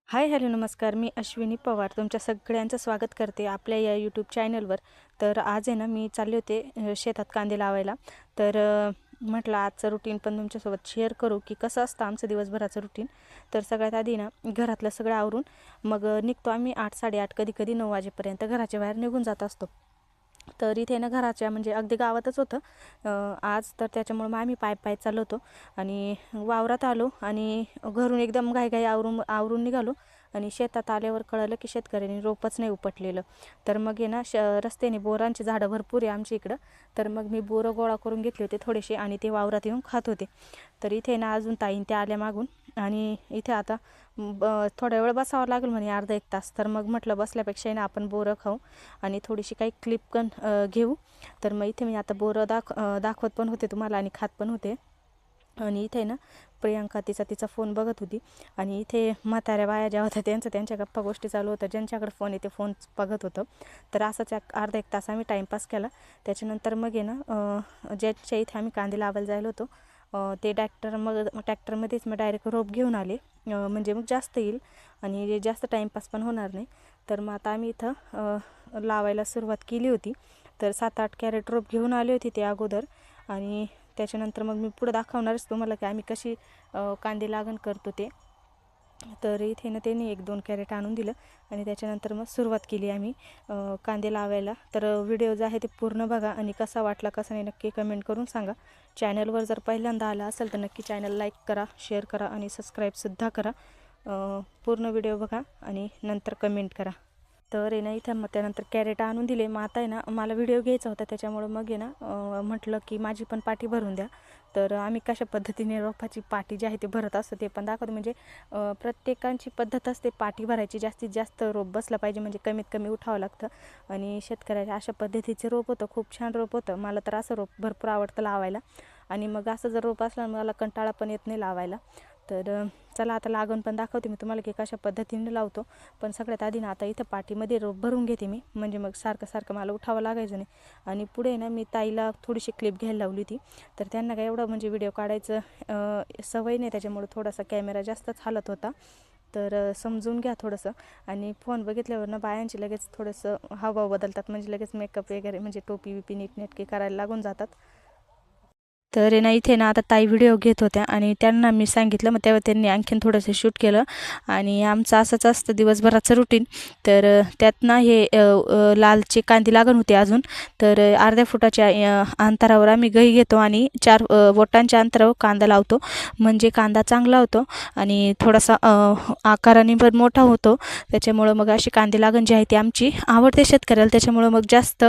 Hi hello नमस्कार. मी अश्विनी पवार तुमच्या सगळ्यांचं स्वागत करते आपल्या या यूट्यूब चॅनलवर. तर आज आहे ना मी चालले होते शेतात कांदे लावायला. तर म्हटलं आजचं रुटीन पण तुमच्यासोबत शेअर करू की कसं असतं आमचं दिवसभराचं रुटीन. तर सगळ्यात आधी ना घरातलं सगळं आवरून मग निघतो आम्ही 8-8:30 कधी कधी 9 वाजेपर्यंत घराच्या बाहेर निघून जात असतो. तर इथे ना घराच्या म्हणजे अगदी गावातच होतं आज. तर त्याच्यामुळे मग आम्ही पाय चाललो होतो आणि वावरात आलो आणि घरून एकदम घाईघाई आवरून निघालो. आणि शेतात आल्यावर कळलं की शेतकऱ्यांनी रोपच नाही उपटलेलं. तर मग आहे ना रस्त्याने बोरांची झाडं भरपूर आहे आमच्या इकडं. तर मग मी बोरं गोळा करून घेतले होते थोडेसे आणि ते वावरात येऊन खात होते. तर इथे ना अजून ताईन त्या आल्या मागून आणि इथे आता थोडा वेळ बसावं लागेल म्हणे अर्धा-1 तास. तर मग म्हटलं बसल्यापेक्षा ना आपण बोरं खाऊ आणि थोडीशी काही क्लिप पण घेऊ. तर मग इथे मी आता बोरं दाखवत पण होते तुम्हाला आणि खात पण होते. आणि इथे ना प्रियांका तिचा फोन बघत होती आणि इथे म्हाताऱ्या बाया ज्या होत्या त्यांच्या गप्पा गोष्टी चालू होत्या. ज्यांच्याकडे फोन आहे ते फोन बघत होतं. तर असंच अर्धा 1 तास आम्ही टाईमपास केला. त्याच्यानंतर मग आहे ना ज्याच्या इथे आम्ही कांदे लावायला जायला होतो ते ट्रॅक्टरमध्येच मग डायरेक्ट रोप घेऊन आले. म्हणजे मग जास्त येईल आणि जास्त टाईमपास पण होणार नाही. तर मग आता आम्ही इथं लावायला सुरुवात केली होती. तर 7-8 कॅरेट रोप घेऊन आले होते ते अगोदर आणि त्याच्यानंतर मग मी पुढं दाखवणारच तुम्हाला की आम्ही कशी कांदे लागण करतो ते. तर इथे ना त्यांनी 1-2 कॅरेट आणून दिलं आणि त्याच्यानंतर मग सुरुवात केली आम्ही कांदे लावायला. तर व्हिडिओ जो आहे ते पूर्ण बघा आणि कसा वाटला कसा नाही नक्की कमेंट करून सांगा. चॅनलवर जर पहिल्यांदा आला असेल तर नक्की चॅनल लाईक करा, शेअर करा आणि सबस्क्राईबसुद्धा करा. पूर्ण व्हिडिओ बघा आणि नंतर कमेंट करा. तर आहे ना इथं मग त्यानंतर कॅरेट आणून दिले. मग आता आहे ना मला व्हिडिओ घ्यायचा होता त्याच्यामुळं मग आहे ना म्हटलं की माझी पण पाटी भरून द्या. तर आम्ही कशा पद्धतीने रोपाची पाटी जी आहे ते भरत असतो ते पण दाखवतो. म्हणजे प्रत्येकाची पद्धत असते पाटी भरायची. जास्तीत जास्त रोप बसला पाहिजे म्हणजे कमीत कमी उठावं लागतं. आणि शेतकऱ्याच्या अशा पद्धतीचे रोप होतं. खूप छान रोप होतं. मला तर असं रोप भरपूर आवडतं लावायला. आणि मग असं जर रोप असलं मला कंटाळा पण येत नाही लावायला. तर चला आता लागण पण दाखवते मी तुम्हाला की कशा पद्धतीने लावतो. पण सगळ्यात आधी ना आता इथं पाटीमध्ये रोप भरून घेते मी. म्हणजे मग सारखं मला उठावं लागायचं नाही. आणि पुढे ना मी ताईला थोडीशी क्लिप घ्यायला लावली होती. तर त्यांना काय एवढं म्हणजे व्हिडिओ काढायचं सवय नाही त्याच्यामुळं थोडासा कॅमेरा जास्तच हालत होता. तर समजून घ्या थोडंसं. आणि फोन बघितल्यावर ना बायांची लगेच थोडंसं हावभाव बदलतात. म्हणजे लगेच मेकअप वगैरे म्हणजे टोपी बिपी नीटनेटके करायला लागून जातात. तर आहे ना इथे ना आता ताई व्हिडिओ घेत होत्या आणि त्यांना मी सांगितलं. मग तेव्हा त्यांनी आणखीन थोडंसं शूट केलं. आणि आमचं असंच असतं दिवसभराचं रुटीन. तर त्यात ना हे लालचे कांदे लागण होते अजून. तर अर्ध्या फुटाच्या अंतरावर आम्ही गई घेतो आणि 4 बोटांच्या अंतरावर कांदा लावतो. म्हणजे कांदा चांगला होतो आणि थोडासा आकाराने पण मोठा होतो. त्याच्यामुळं मग अशी कांदे लागण जी आहे ती आमची आवडते शेतकऱ्याला. त्याच्यामुळं मग जास्त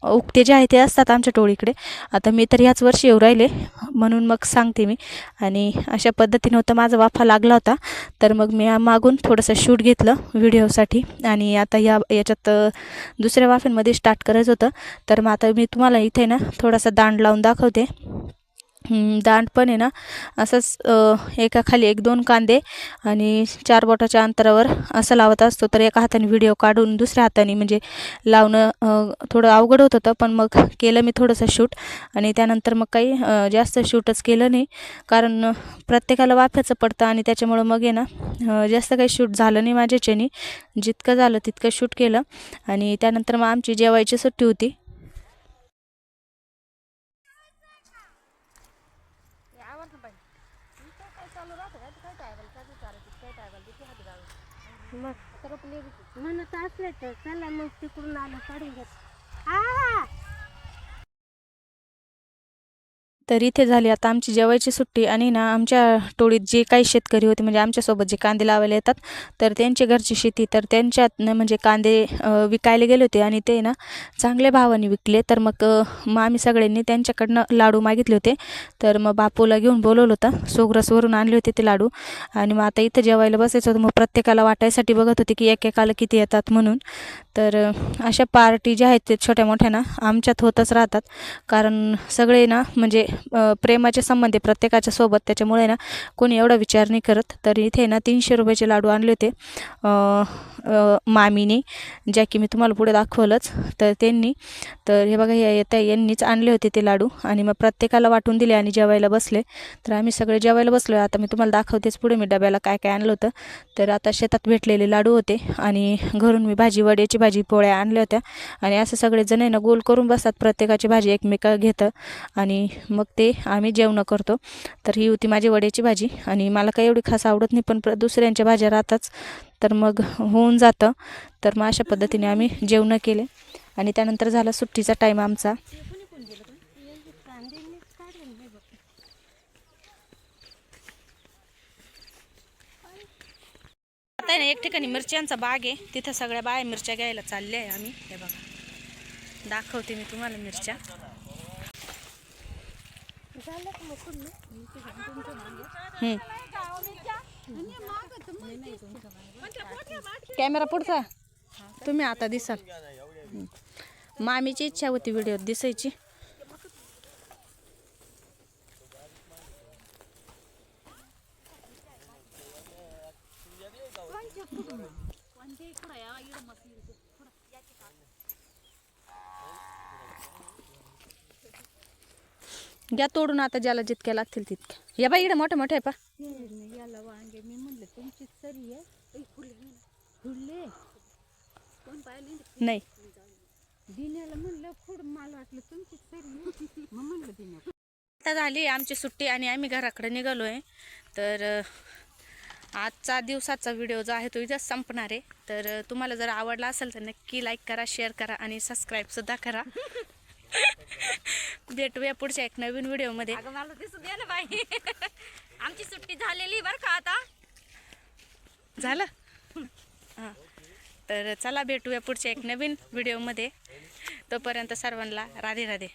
उगते जे आहे ते असतात आमच्या टोळीकडे. आता मी तर ह्याच वर्षी येऊ राहिले म्हणून मग सांगते मी. आणि अशा पद्धतीनं होतं माझा वाफा लागला होता. तर मग मी मागून थोडंसं शूट घेतलं व्हिडिओसाठी. आणि आता याच्यात दुसऱ्या वाफेमध्ये स्टार्ट करायचं होतं. तर मग आता मी तुम्हाला इथे ना थोडासा दांड लावून दाखवते. दांड पण आहे ना असंच एकाखाली 1-2 कांदे आणि 4 बोटाच्या अंतरावर असं लावत असतो. तर एका हाताने व्हिडिओ काढून दुसऱ्या हाताने म्हणजे लावणं थोडं अवघड होत होतं. पण मग केलं मी थोडंसं शूट. आणि त्यानंतर मग काही जास्त शूटच केलं नाही. कारण प्रत्येकाला वाफ्याचं पडतं आणि त्याच्यामुळं मग आहे ना जास्त काही शूट झालं नाही माझ्याच्याने. जितकं झालं तितकं शूट केलं. आणि त्यानंतर मग आमची जेवायची सुट्टी होती. मग सरपले म्हणत असले तर चला मग तिकडून आलं काढून घेत. हा तर इथे झाली आता आमची जेवायची सुट्टी. आणि ना आमच्या टोळीत जे काही शेतकरी होते म्हणजे आमच्यासोबत जे कांदे लावायला येतात तर त्यांची घरची शेती. तर त्यांच्यात म्हणजे कांदे विकायला गेले होते आणि ते ना चांगल्या भावाने विकले. तर मग आम्ही सगळ्यांनी त्यांच्याकडनं लाडू मागितले होते. तर मग बापूला घेऊन बोलवलं होतं. सोग्रसवरून आणले होते ते लाडू. आणि मग आता इथं जेवायला बसायचं होतं. मग प्रत्येकाला वाटायसाठी बघत होते की एकेकाला किती येतात म्हणून. तर अशा पार्टी ज्या आहेत ते छोट्या मोठ्या ना आमच्यात होतच राहतात. कारण सगळे ना म्हणजे प्रेमाचे संबंध आहे प्रत्येकाच्या सोबत, त्याच्यामुळे ना कोणी एवढा विचार नाही करत. तर इथे ना 300 रुपयाचे लाडू आणले होते मामीने, ज्या की मी तुम्हाला पुढे दाखवलंच. तर त्यांनी, तर हे बघा यांनीच आणले होते ते लाडू आणि मग प्रत्येकाला वाटून दिले आणि जेवायला बसले. तर आम्ही सगळे जेवायला बसलो. आता मी तुम्हाला दाखवतेच पुढे मी डब्याला काय काय आणलं होतं. तर आता शेतात भेटलेले लाडू होते आणि घरून मी वड्याची भाजी पोळ्या आणल्या होत्या आणि असं सगळेजण आहे ना गोल करून बसतात, प्रत्येकाची भाजी एकमेका घेतं आणि मग ते आम्ही जेवण करतो. तर ही होती माझी वड्याची भाजी आणि मला काही एवढी खास आवडत नाही, पण दुसऱ्यांच्या भाज्या राहताच, तर मग होऊन जातं. तर मग अशा पद्धतीने आम्ही जेवण केले आणि त्यानंतर झाला सुट्टीचा टाईम आमचा. आता आहे ना एक ठिकाणी मिरच्यांचा बाग आहे, तिथं सगळ्या बाया मिरच्या घ्यायला चालल्या आहे आम्ही. हे बघा दाखवते मी तुम्हाला मिरच्या. कॅमेरा पुढचा तुम्ही आता दिसाल. मामीची इच्छा होती व्हिडिओ दिसायची. घ्या तोडून आता, ज्याला जितक्या लागतील तितक्या. या बाई इकडे मोठे मोठे आहे पा. याला वांगे मी म्हणलं तुमची सरी आहे फुले नाही दिन्याला म्हणलं फुड, मला वाटलं तुमची सरी मग म्हणलं दिन्या. आता झाली आमची सुट्टी आणि आम्ही घराकडे निघालो आहे. तर आजचा दिवसाचा व्हिडिओ जो आहे तो इथंच संपणार आहे. तर तुम्हाला जर आवडला असेल तर नक्की लाईक करा, शेअर करा आणि सबस्क्राईबसुद्धा करा. भेटूया पुढच्या एक नवीन व्हिडिओमध्ये. अगं मला दिसू दे ना बाई. आमची सुट्टी झालेली बरं का आता. झालं हां. तर चला भेटूया पुढच्या एक नवीन व्हिडिओमध्ये. तोपर्यंत सर्वांना राधे राधे.